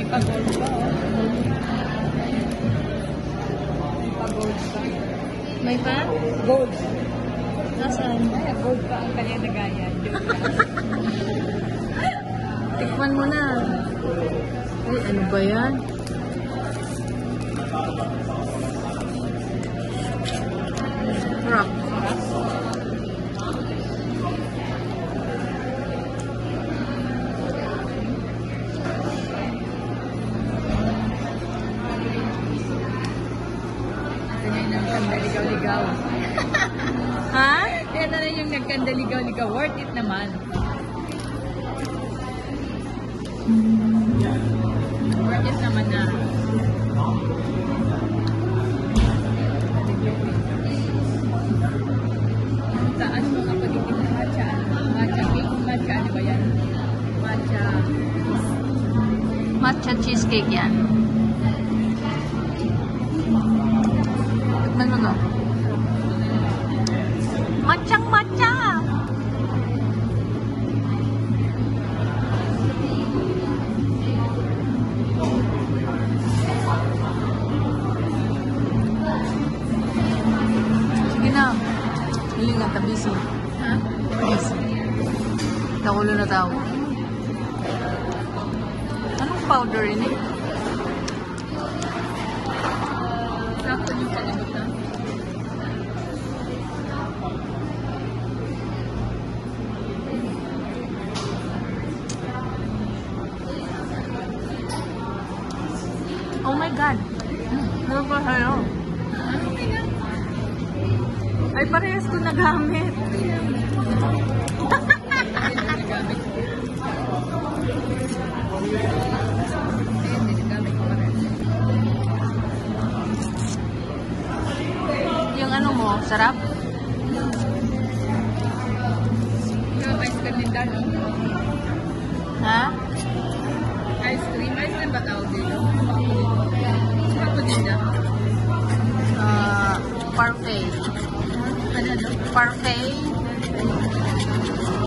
may pag-gold pa, oh. May pag-gold pa. May pa? Gold. Nasaan? Ay, gold pa ang kanya nagaya. Tikman mo na. Ay, ano ba yan? Sarap. Nagkandaligaw-ligaw. Ha? Yan na rin yung nagkandaligaw-ligaw. Worth it naman. Worth it naman na. Saan mo kapag itin na matcha? Matcha cake? Matcha ano ba yan? Matcha. Matcha cheesecake yan. Tikman mo to. Matchang matcha! Sige na. Hili nga, tabisi. Ha? Tabisi. Nakulo na tao. Anong powder yun eh? Sakto yung kalimutan. Oh my God! Ano ba sa'yo? Ay, parehas ko nagamit. Yung ano mo, sarap? Yung ice cream din dyan, no? Ha? Ice cream? Ice cream ba tawag dito? Ako din dyan. Parfait. Ano? Parfait.